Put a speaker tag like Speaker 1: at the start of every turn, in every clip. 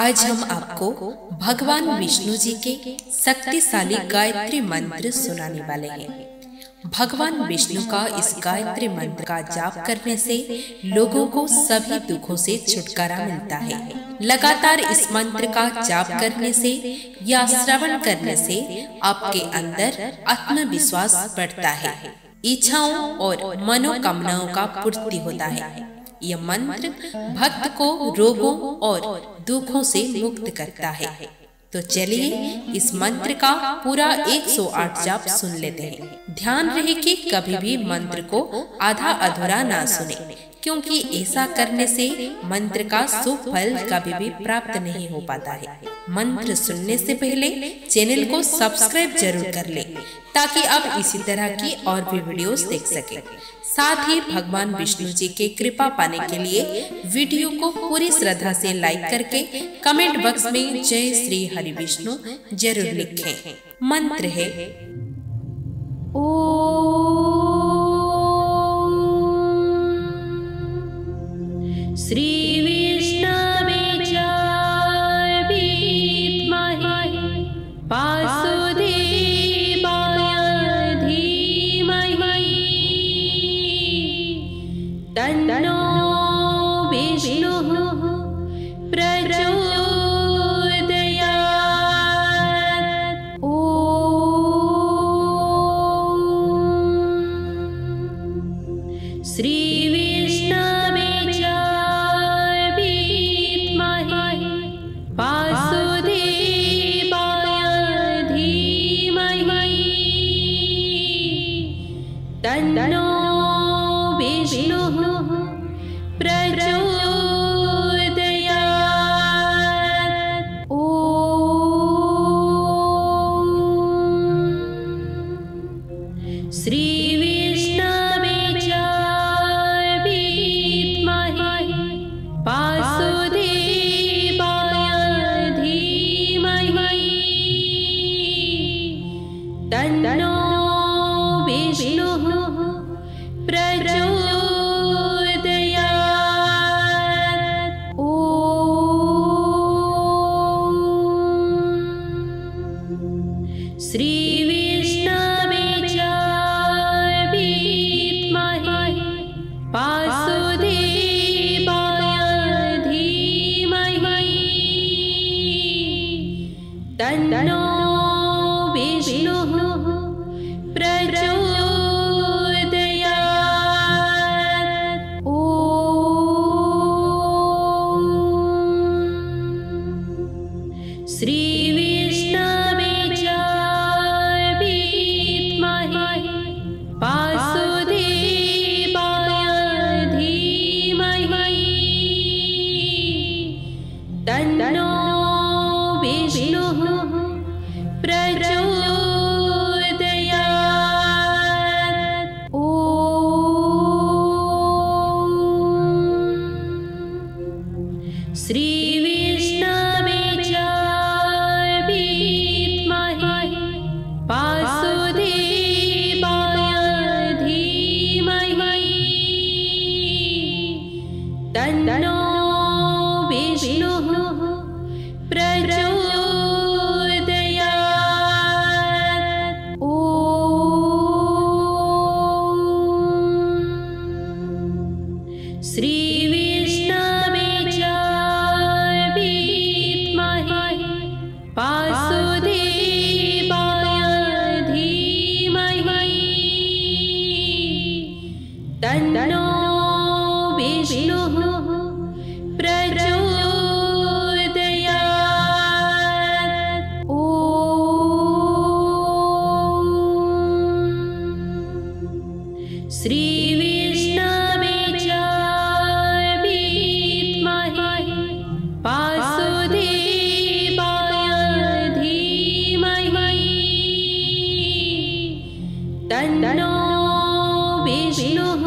Speaker 1: आज हम आपको भगवान विष्णु जी के शक्तिशाली गायत्री मंत्र सुनाने वाले हैं। भगवान विष्णु का इस गायत्री मंत्र का जाप करने से लोगों को सभी दुखों से छुटकारा मिलता है। लगातार इस मंत्र का जाप करने से या श्रवण करने से आपके अंदर आत्मविश्वास बढ़ता है, इच्छाओं और मनोकामनाओं का पूर्ति होता है। यह मंत्र भक्त को रोगों और दुखों से मुक्त करता है। तो चलिए इस मंत्र का पूरा 108 जाप सुन लेते हैं। ध्यान रहे कि कभी भी मंत्र को आधा अधूरा ना सुने, क्योंकि ऐसा करने से मंत्र का शुभ फल कभी भी प्राप्त नहीं हो पाता है। मंत्र सुनने से पहले चैनल को सब्सक्राइब जरूर कर ले, ताकि आप इसी तरह की और भी वीडियोस देख सकें। साथ ही भगवान विष्णु जी के कृपा पाने के लिए वीडियो को पूरी श्रद्धा से लाइक करके कमेंट बॉक्स में जय श्री हरि विष्णु जरूर लिखें। मंत्र है ओम श्री विष्णवे विद्महे वासुदेवाय धीमहि तन्नो विष्णुः प्रचोदयात्। ओम श्री विष्णवे विद्महे वासुदेवाय धीमहि तन्नो विष्णुः प्रचोदयात्। ओम श्री विष्णवे विद्महे वासुदेवाय धीमहि तन्नो विष्णुः प्रचोदयात्। ओम श्री विष्णवे विद्महे वासुदेवाय धीमहि तन्नो विष्णुः प्रचोदयात्। ओम श्री विष्णवे विद्महे वासुदेवाय धीमहि तन्नो विष्णुः प्रचोदयात्। ओम श्री विष्णवे विद्महे वासुदेवाय धीमहि तन्नो विष्णुः प्रचोदयात्। ओम श्री विष्णवे विद्महे वासुदेवाय धीमहि तन्नो विष्णुः प्रचोदयात्। ओम श्री विष्णवे विद्महे वासुदेवाय धीमहि तन्नो विष्णुः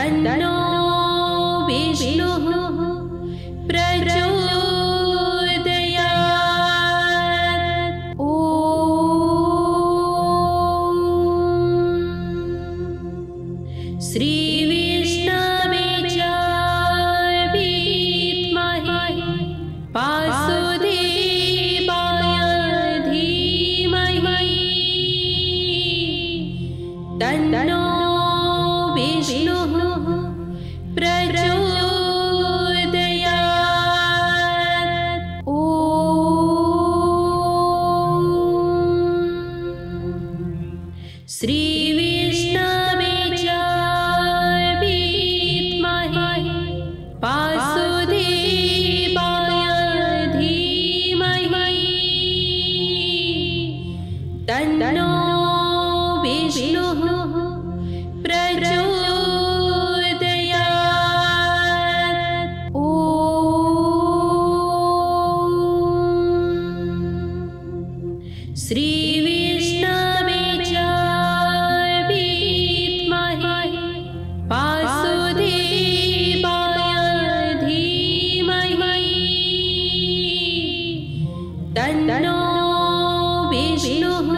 Speaker 1: तन्नो विष्णुः प्रचोदयात्। ॐ श्रीविष्णवे च विद्महे वासुदेवाय धीमहि तन्नो विष्णुः प्रचोदयात्। ॐ श्रीविष्णवे च विद्महे वासुदेवाय धीमहि तन्नो विष्णुः प्रचोदयात्। ॐ श्रीविष्णवे च विद्महे वासुदेवाय धीमहि तन्नो विष्णुः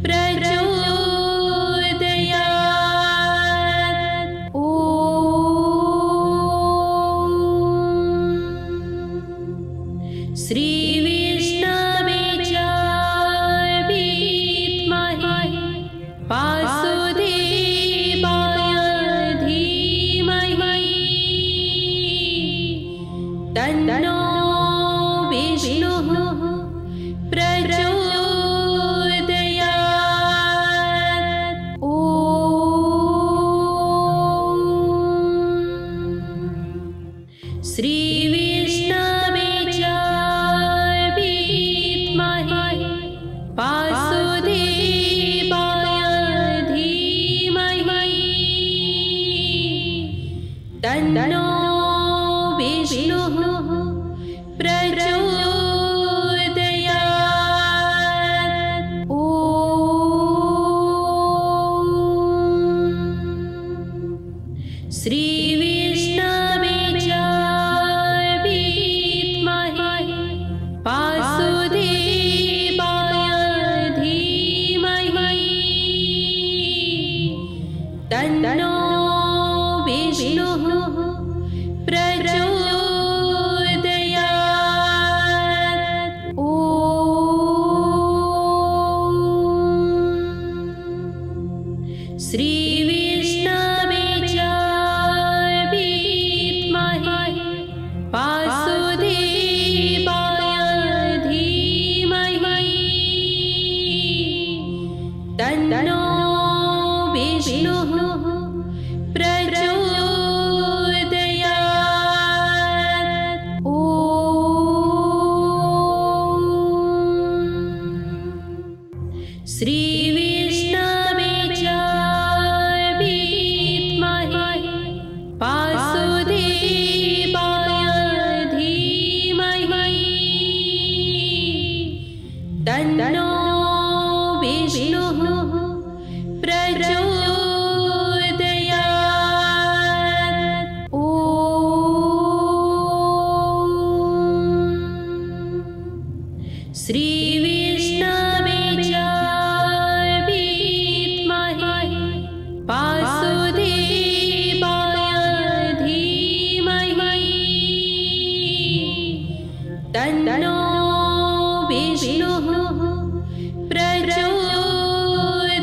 Speaker 1: प्रचोदयात्। ॐ श्रीविष्णवे च विद्महे वासुदेवाय धीमहि तन्नो विष्णुः प्रचोदयात्। ॐ श्रीविष्णवे च विद्महे वासुदेवाय धीमहि तन्नो विष्णुः प्रचोदयात्। ॐ श्रीविष्णवे च विद्महे वासुदेवाय धीमहि तन्नो विष्णुः प्रचोदयात्। ॐ श्रीविष्णवे च विद्महे वासुदेवाय धीमहि तन्नो विष्णुः प्रचोदयात्। ॐ श्रीविष्णवे च विद्महे वासुदेवाय धीमहि तन्नो विष्णुः प्रचोदयात्। ॐ श्रीविष्णवे च विद्महे वासुदेवाय धीमहि तन्नो विष्णुः प्रचोदयात्।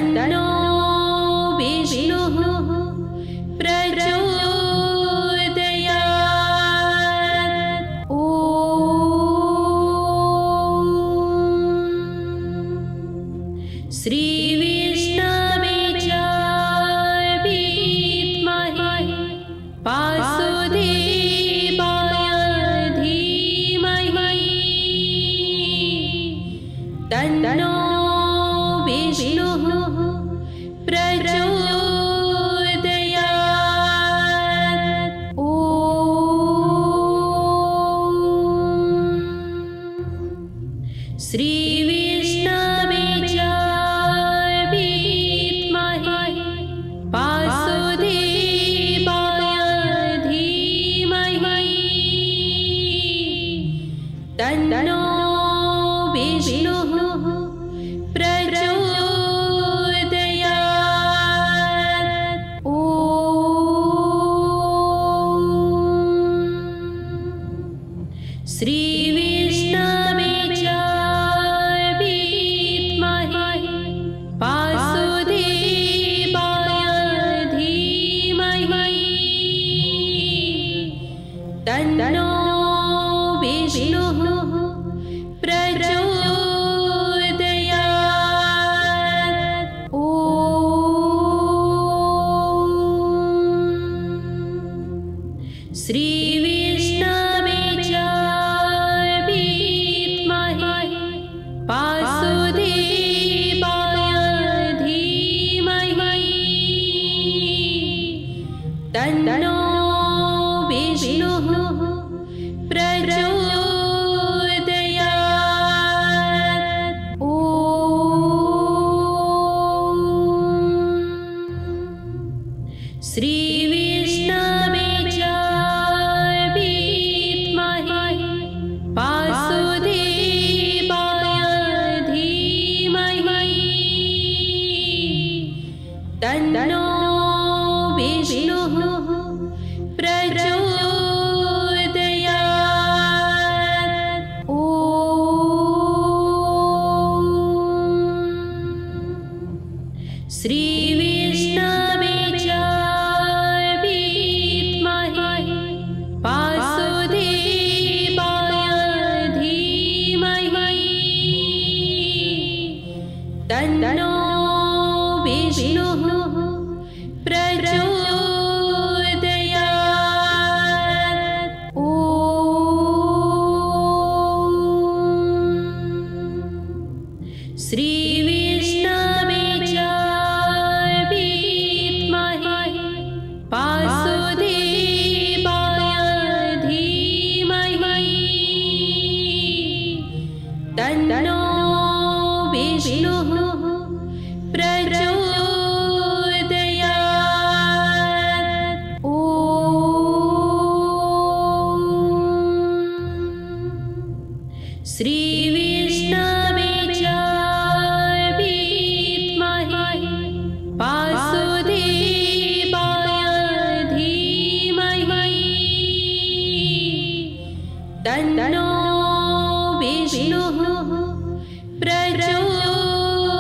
Speaker 1: तन्नो विष्णुः प्रचोदयात्। ॐ श्री विष्णवे च विद्महे वासुदेवाय धीमहि तन्नो विष्णुः प्रचोदयात्। ॐ श्री विष्णवे च विद्महे वासुदेवाय धीमहि तन्नो विष्णुः प्रचोदयात्। ॐ श्री विष्णवे च विद्महे वासुदेवाय धीमहि तन्नो विष्णुः प्रचोदयात्। ॐ श्री विष्णवे च विद्महे वासुदेवाय धीमहि तन्नो विष्णुः प्रचोदयात्। ॐ श्री विष्णवे च विद्महे वासुदेवाय धीमहि तन्नो विष्णुः प्रचोदयात्। ॐ श्री विष्णवे च विद्महे वासुदेवाय धीमहि तन्नो विष्णुः प्रचोदयात्। ॐ श्री विष्णवे च विद्महे वासुदेवाय धीमहि तन्नो विष्णुः प्रचोदयात्। ॐ श्री विष्णवे च विद्महे वासुदेवाय धीमहि तन्नो विष्णुः प्रचोदयात्।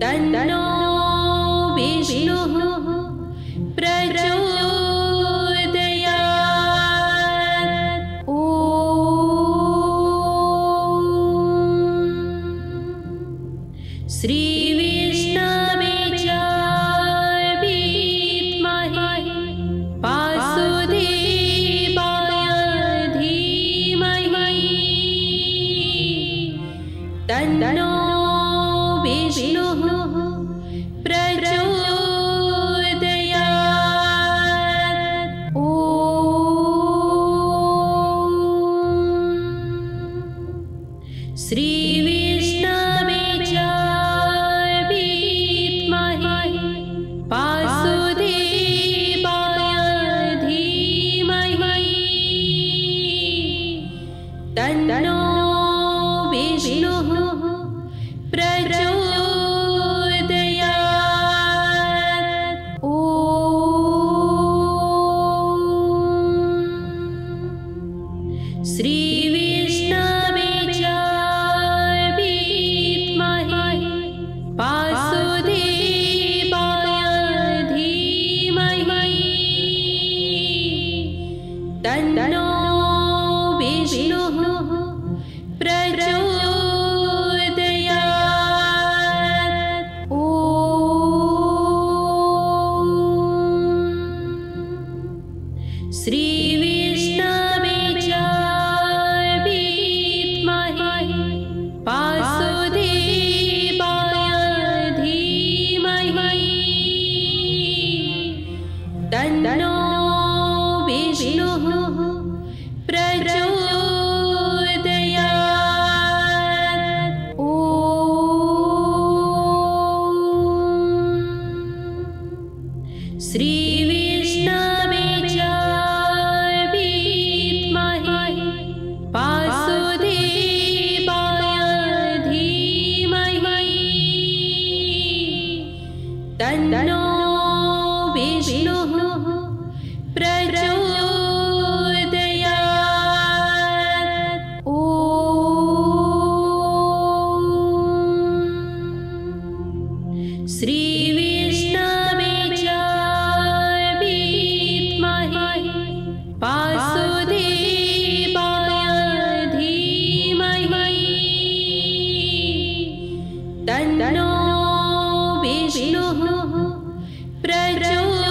Speaker 1: तन्नो विष्णुः प्रचोदयात्। ॐ श्री विष्णवे च विद्महे वासुदेवाय धीमहि तन्नो विष्णुः प्रचोदयात्। ॐ श्री विष्णवे च विद्महे वासुदेवाय धीमहि तन्नो विष्णुः प्रचोदयात्। ॐ श्री विष्णवे च विद्महे वासुदेवाय धीमहि तन्नो विष्णुः प्रचोदयात्। ॐ श्री विष्णवे च विद्महे वासुदेवाय धीमहि तन्नो विष्णुः प्रचोदयात्। ॐ श्री विष्णवे च विद्महे वासुदेवाय धीमहि तन्नो विष्णुः प्रचोदयात्। ॐ श्री विष्णवे च विद्महे वासुदेवाय धीमहि तन्नो विष्णुः प्रचोदयात्।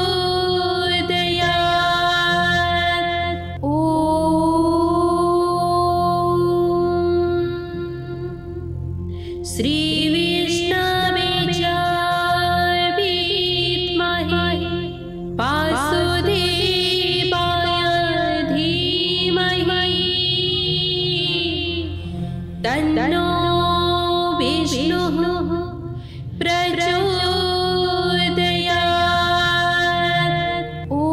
Speaker 1: ॐ श्री विष्णवे च विद्महे वासुदेवाय धीमहि तन्नो विष्णुः प्रचोदयात्। ॐ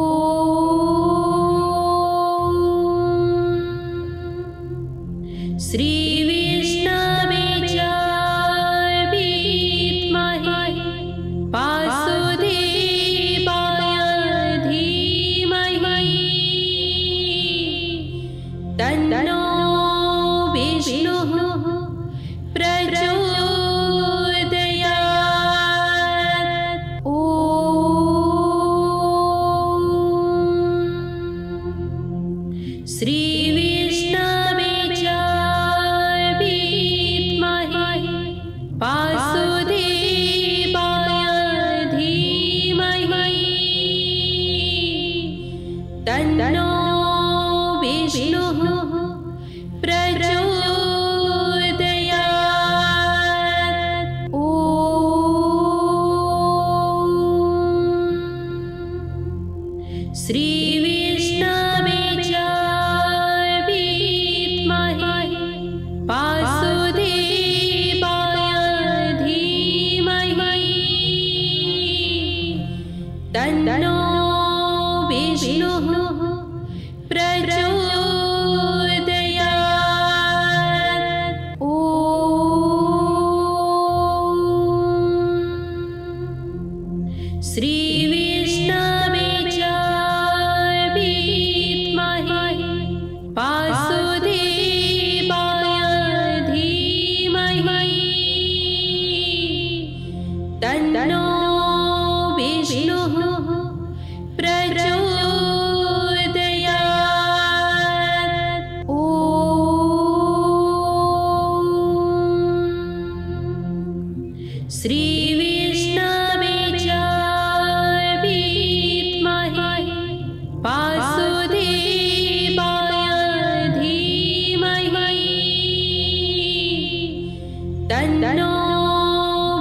Speaker 1: श्री विष्णवे च विद्महे वासुदेवाय धीमहि तन्नो विष्णुः प्रचोदयात्। तन्नो विष्णुः प्रचोदयात्। ॐ श्री विष्णवे च विद्महे वासुदेवाय धीमहि तन्नो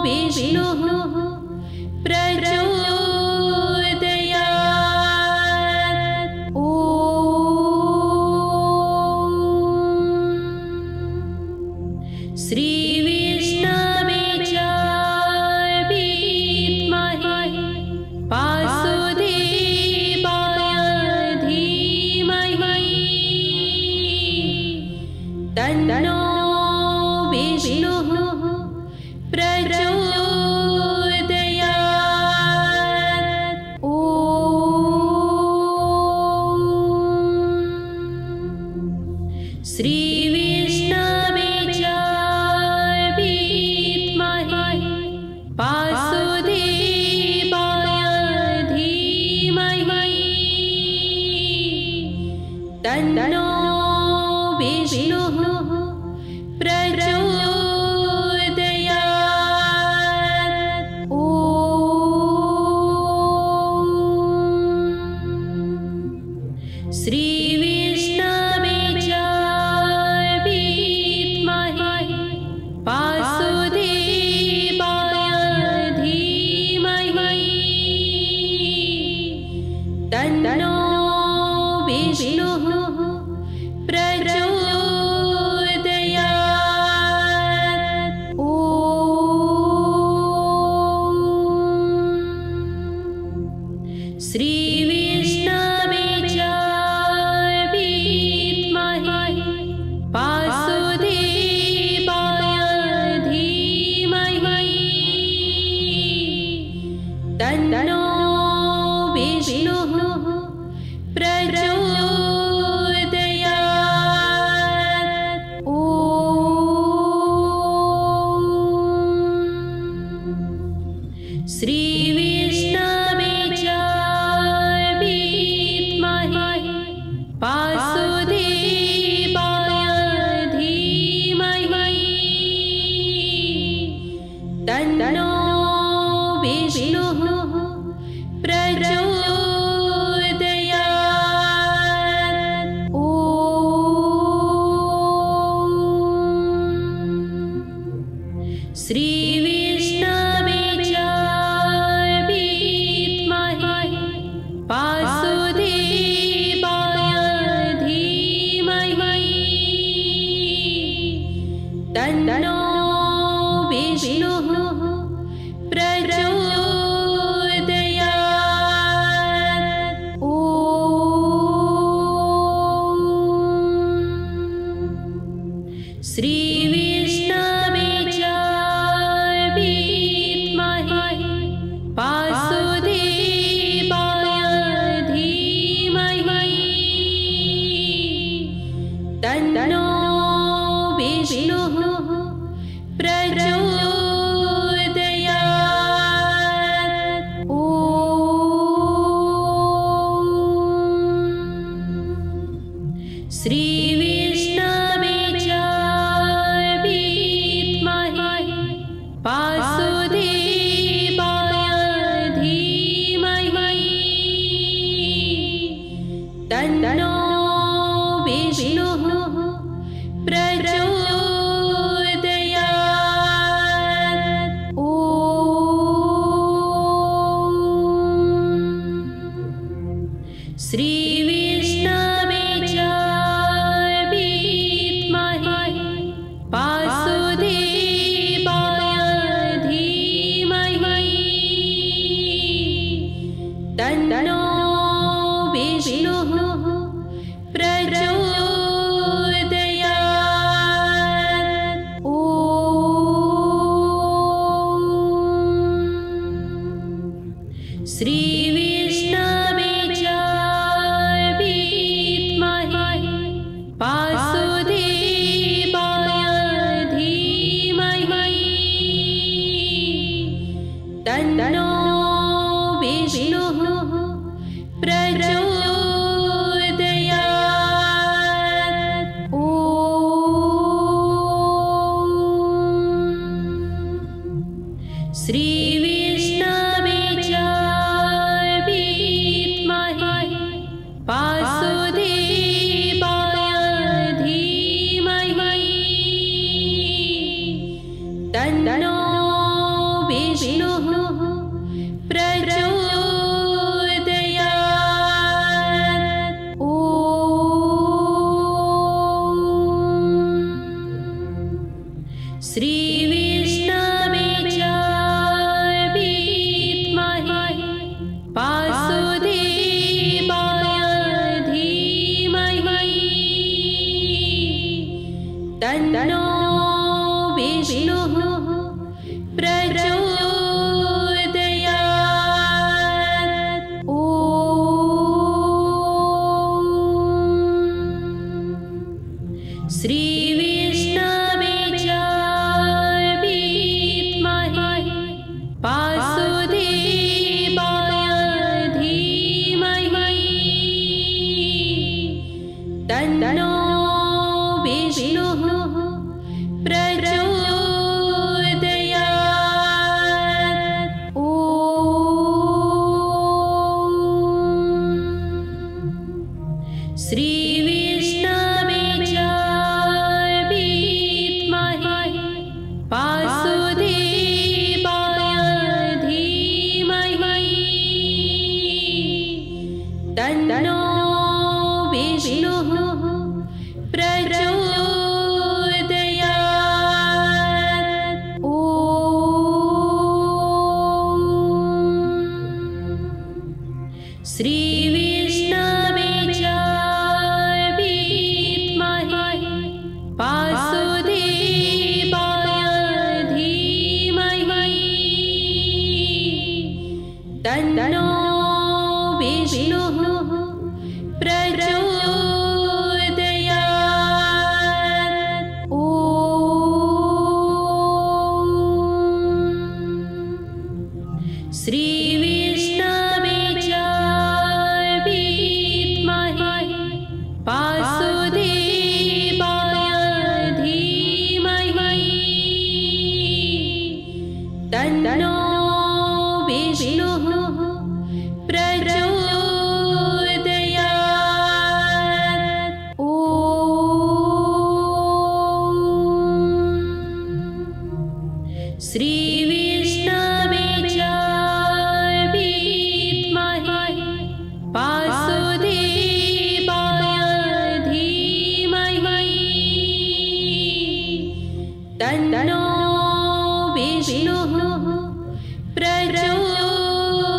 Speaker 1: विष्णुः प्रचोदयात्। ॐ श्री विष्णवे च विद्महे वासुदेवाय धीमहि तन्नो विष्णुः प्रचोदयात्। ॐ श्री विष्णवे च विद्महे वासुदेवाय धीमहि तन्नो विष्णुः प्रचोदयात्। ॐ श्री विष्णवे च विद्महे वासुदेवाय धीमहि तन्नो विष्णुः प्रचोदयात्। ॐ श्री विष्णवे च विद्महे वासुदेवाय धीमहि तन्नो विष्णुः प्रचोदयात्। ॐ श्री विष्णवे च विद्महे वासुदेवाय धीमहि तन्नो विष्णुः प्रचोदयात्। ॐ श्री विष्णवे च विद्महे वासुदेवाय धीमहि तन्नो विष्णुः प्रचोदयात्। तन्नो विष्णुः प्रचोदयात्। ॐ श्री विष्णवे च विद्महे वासुदेवाय धीमहि तन्नो विष्णुः प्रचोदयात्। ॐ श्री विष्णवे च विद्महे वासुदेवाय धीमहि तन्नो विष्णुः प्रचोदयात्। ॐ श्री विष्णवे च विद्महे वासुदेवाय धीमहि तन्नो विष्णुः प्रचोदयात्। ॐ श्री विष्णवे च विद्महे वासुदेवाय धीमहि तन्नो विष्णुः प्रचोदयात्। ॐ श्री विष्णवे च विद्महे वासुदेवाय धीमहि तन्नो विष्णुः प्रचोदयात्। ॐ श्री विष्णवे च विद्महे वासुदेवाय धीमहि तन्नो विष्णुः प्रचोदयात्। ॐ श्री विष्णवे च विद्महे वासुदेवाय धीमहि तन्नो विष्णुः प्रचोदयात्।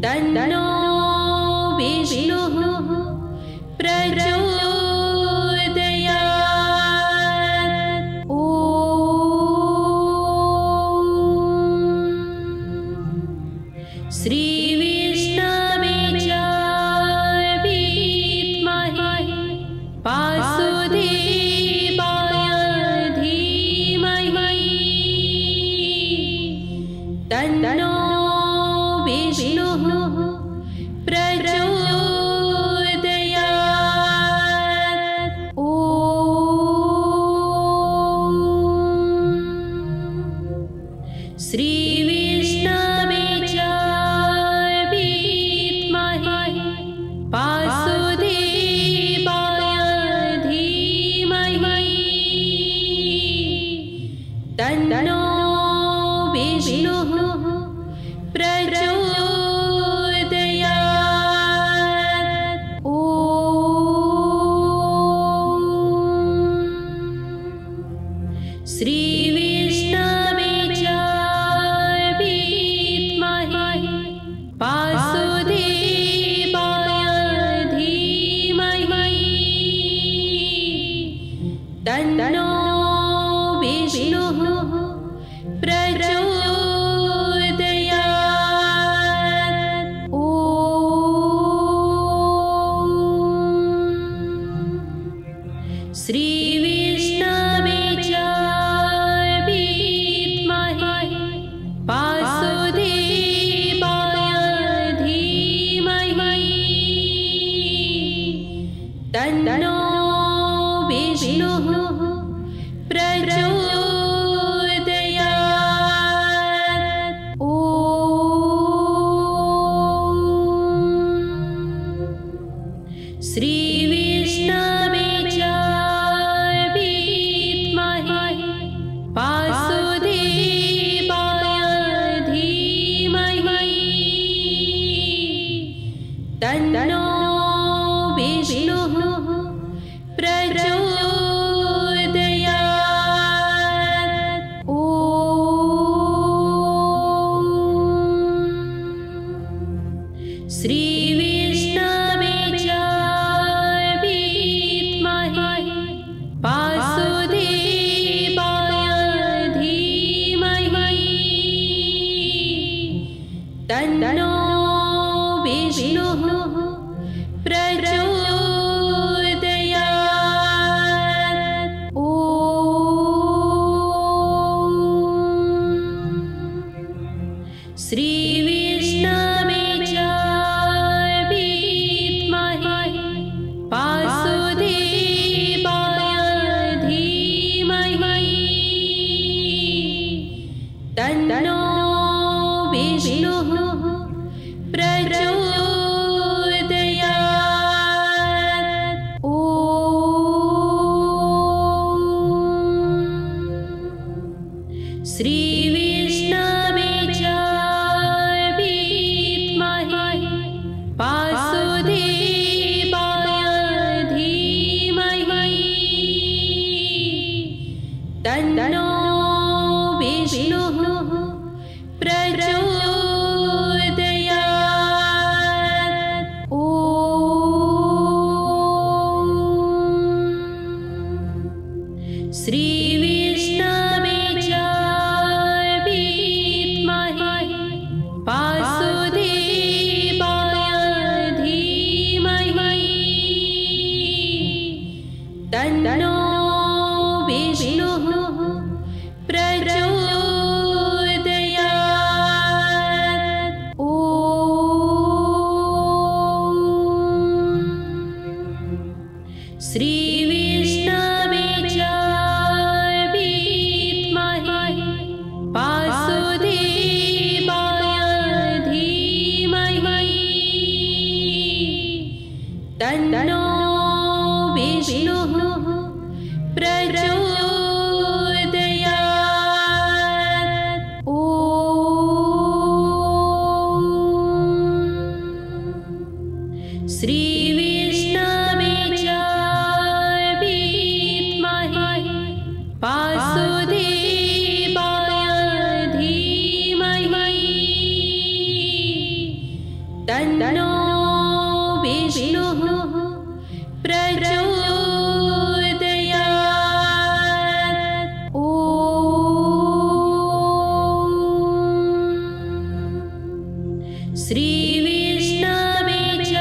Speaker 1: तन्नो विष्णुः प्रचोदयात्। ॐ श्रीविष्णवे च विद्महे वासुदेवाय धीमहि तन्नो विष्णुः प्रचोदयात्। ॐ श्रीविष्णवे च विद्महे वासुदेवाय धीमहि तन्नो विष्णुः प्रचोदयात्। ॐ श्रीविष्णवे च विद्महे वासुदेवाय धीमहि तन्नो विष्णुः प्रचोदयात्। ॐ श्रीविष्णवे च विद्महे वासुदेवाय धीमहि तन्नो विष्णुः प्रचोदयात्। ॐ श्रीविष्णवे च विद्महे वासुदेवाय धीमहि तन्नो विष्णुः प्रचोदयात्। ॐ श्रीविष्णवे च विद्महे वासुदेवाय धीमहि तन्नो विष्णुः प्रचोदयात्। ॐ श्रीविष्णवे च विद्महे वासुदेवाय धीमहि तन्नो विष्णुः प्रचोदयात्। ॐ श्रीविष्णवे च विद्महे वासुदेवाय धीमहि तन्नो विष्णुः प्रचोदयात्। ॐ श्रीविष्णवे च विद्महे वासुदेवाय धीमहि तन्नो विष्णुः प्रचोदयात्। ॐ श्रीविष्णवे च विद्महे वासुदेवाय धीमहि तन्नो विष्णुः प्रचोदयात्। ॐ श्रीविष्णवे च विद्महे वासुदेवाय धीमहि तन्नो विष्णुः प्रचोदयात्। ॐ श्री विष्णवे च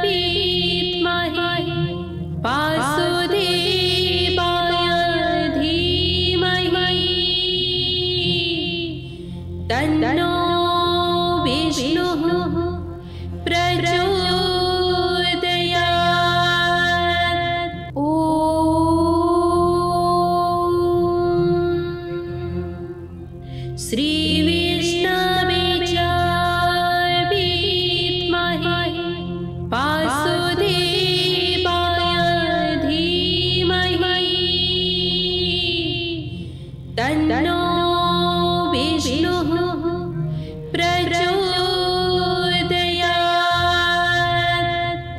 Speaker 1: विद्महे वासुदेवाय धीमहि तन्नो विष्णुः प्रचोदयात्। ॐ श्री विष्णवे च विद्महे वासुदेवाय धीमहि तन्नो विष्णुः प्रचोदयात्।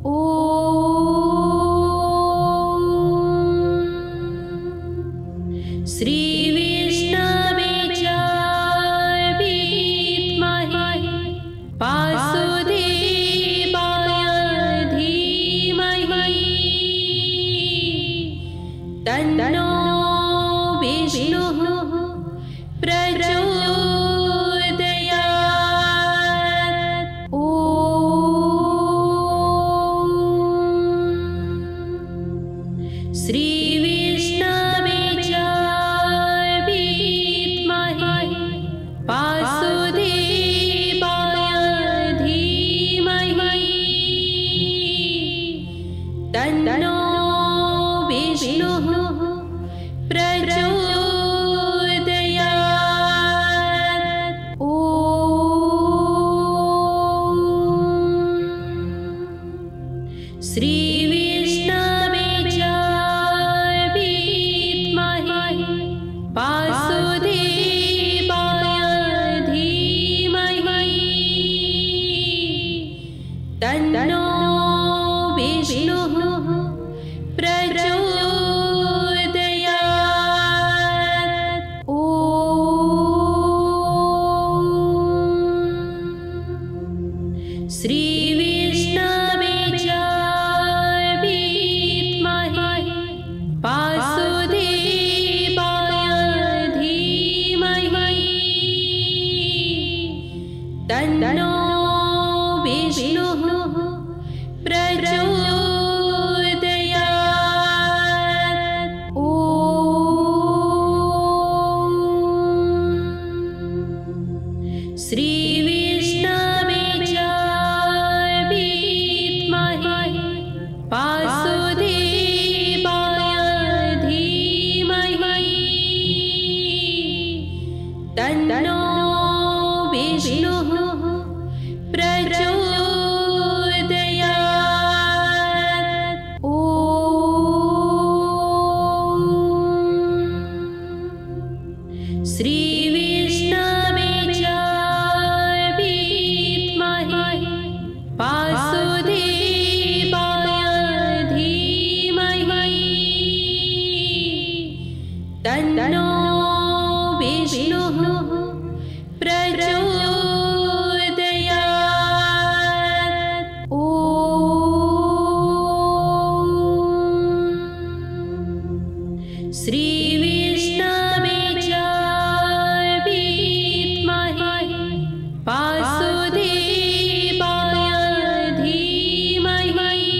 Speaker 1: ॐ श्री विष्णवे च विद्महे वासुदेवाय धीमहि तन्नो विष्णुः प्रचोदयात्। ॐ श्री विष्णवे च विद्महे वासुदेवाय धीमहि तन्नो विष्णुः प्रचोदयात्। ॐ श्री विष्णवे च विद्महे वासुदेवाय धीमहि तन्नो विष्णुः प्रचोदयात्। ॐ श्री विष्णवे च विद्महे वासुदेवाय धीमहि तन्नो विष्णुः प्रचोदयात्। ॐ श्री विष्णवे च विद्महे वासुदेवाय धीमहि तन्नो विष्णुः प्रचोदयात्। ॐ श्री विष्णवे च विद्महे वासुदेवाय धीमहि तन्नो विष्णुः प्रचोदयात्। ॐ श्री विष्णवे च विद्महे वासुदेवाय धीमहि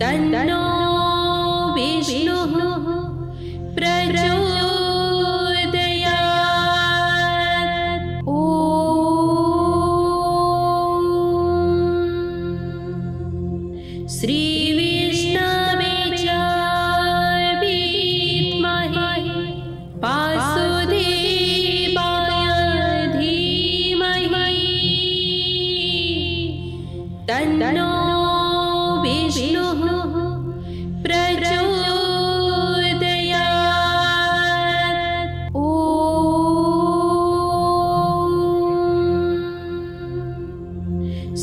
Speaker 1: तन्नो विष्णुः प्रचोदयात्। ॐ श्री विष्णवे च विद्महे वासुदेवाय धीमहि तन्नो विष्णुः प्रचोदयात्। ॐ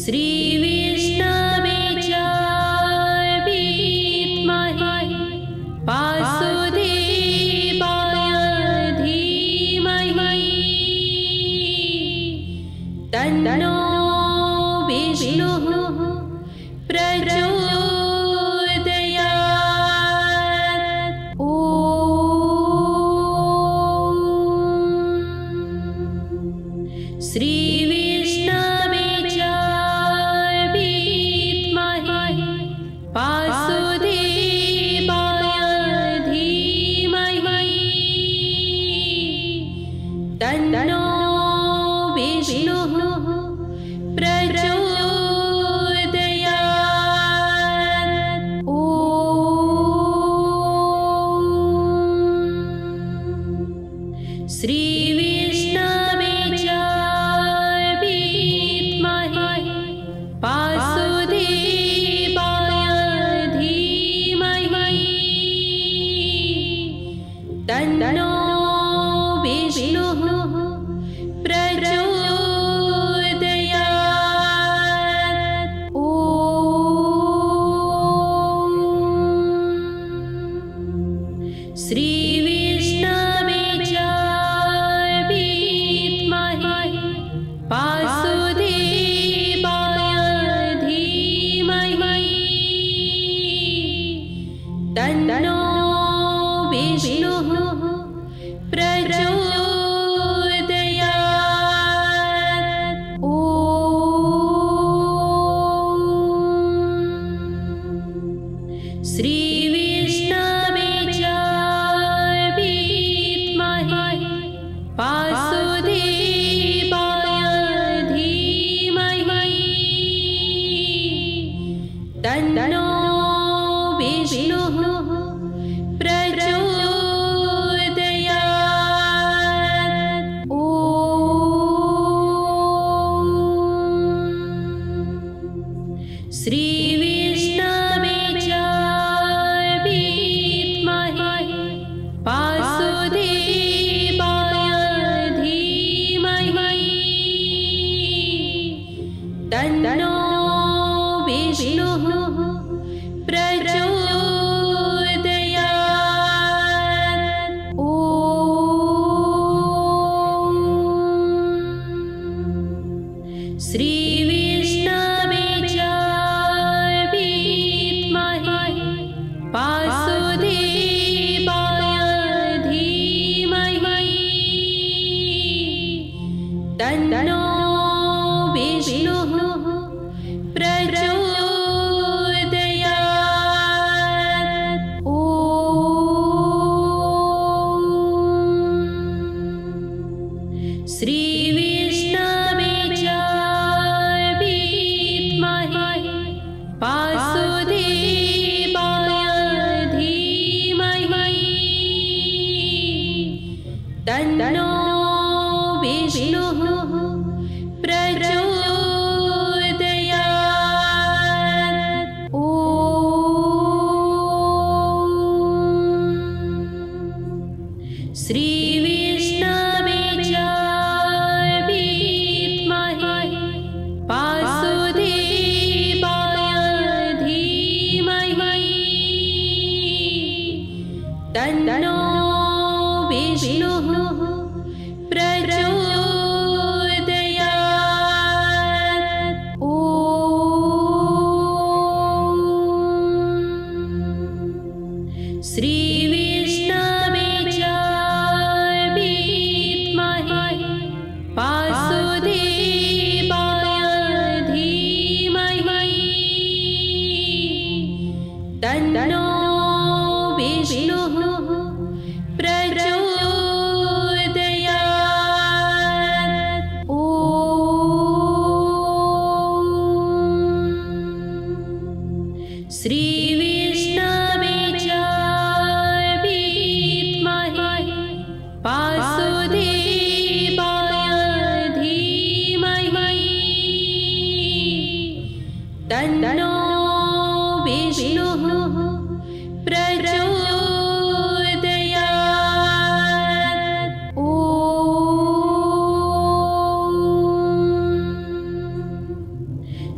Speaker 1: श्री विष्णवे च विद्महे वासुदेवाय धीमहि तन्नो विष्णुः प्रचोदयात्। ॐ श्रीविष्णवे च विद्महे वासुदेवाय धीमहि तन्नो विष्णुः प्रचोदयात्। ॐ श्रीविष्णवे च विद्महे वासुदेवाय धीमहि तन्नो विष्णुः प्रचोदयात्। ॐ श्रीविष्णवे च विद्महे वासुदेवाय धीमहि तन्नो विष्णुः प्रचोदयात्। ॐ श्रीविष्णवे च विद्महे वासुदेवाय धीमहि तन्नो विष्णुः प्रचोदयात्। ॐ श्रीविष्णवे च विद्महे वासुदेवाय धीमहि तन्नो विष्णुः प्रचोदयात्। ॐ श्रीविष्णवे च विद्महे वासुदेवाय धीमहि तन्नो विष्णुः प्रचोदयात्। ॐ श्रीविष्णवे च विद्महे वासुदेवाय धीमहि तन्नो विष्णुः प्रचोदयात्। ॐ श्रीविष्णवे च विद्महे वासुदेवाय धीमहि तन्नो विष्णुः प्रचोदयात्। ॐ श्रीविष्णवे च विद्महे वासुदेवाय धीमहि तन्नो विष्णुः प्रचोदयात्। ॐ श्रीविष्णवे च विद्महे वासुदेवाय धीमहि तन्नो विष्णुः प्रचोदयात्। ॐ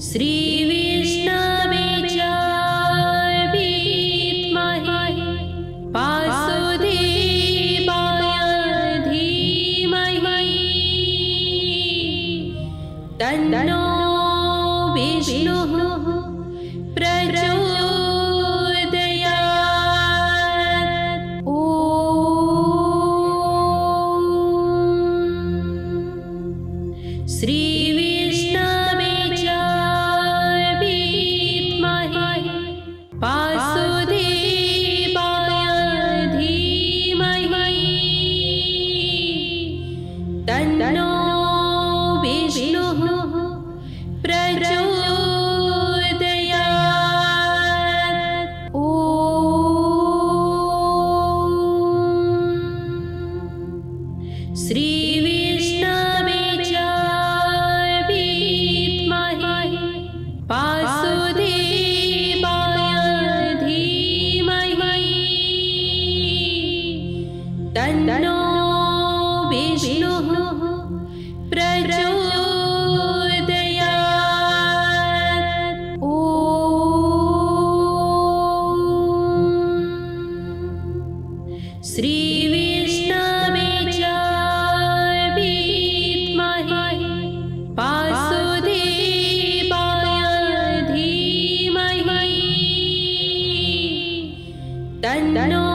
Speaker 1: श्रीविष्णवे च विद्महे वासुदेवाय धीमहि तन्नो विष्णुः प्रचोदयात्। ॐ श्री विष्णवे च विद्महे वासुदेवाय धीमहि तन्नो विष्णुः प्रचोदयात्। ॐ श्री विष्णवे च विद्महे वासुदेवाय धीमहि तन्नो विष्णुः प्रचोदयात्। ॐ श्री विष्णवे च विद्महे वासुदेवाय धीमहि तन्नो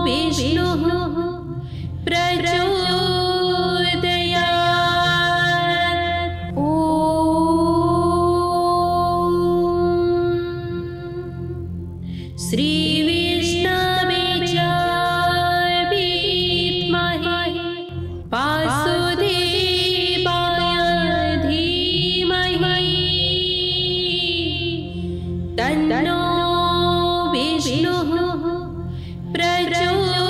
Speaker 1: विष्णुः प्रचोदयात्। ॐ श्री विष्णवे च विद्महे वासुदेवाय धीमहि तन्नो विष्णुः प्रचोदयात्।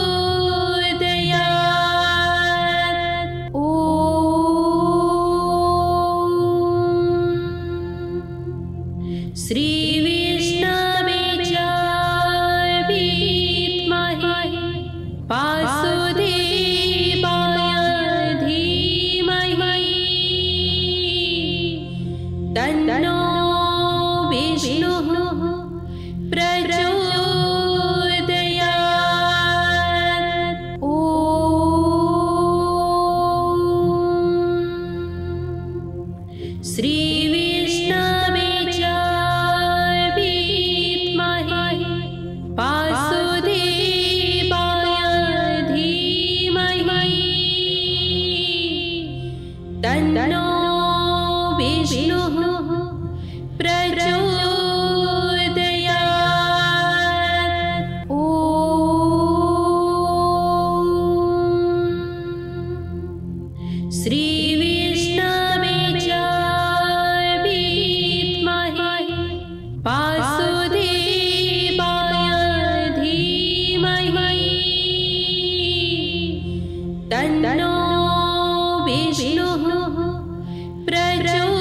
Speaker 1: ॐ श्री विष्णवे च विद्महे वासुदेवाय धीमहि तन्नो विष्णुः प्रचोदयात्। ॐ श्री विष्णवे च विद्महे वासुदेवाय धीमहि तन्नो विष्णुः प्रचोदयात्। ॐ श्री विष्णवे च विद्महे वासुदेवाय धीमहि तन्नो विष्णुः प्रचोदयात्।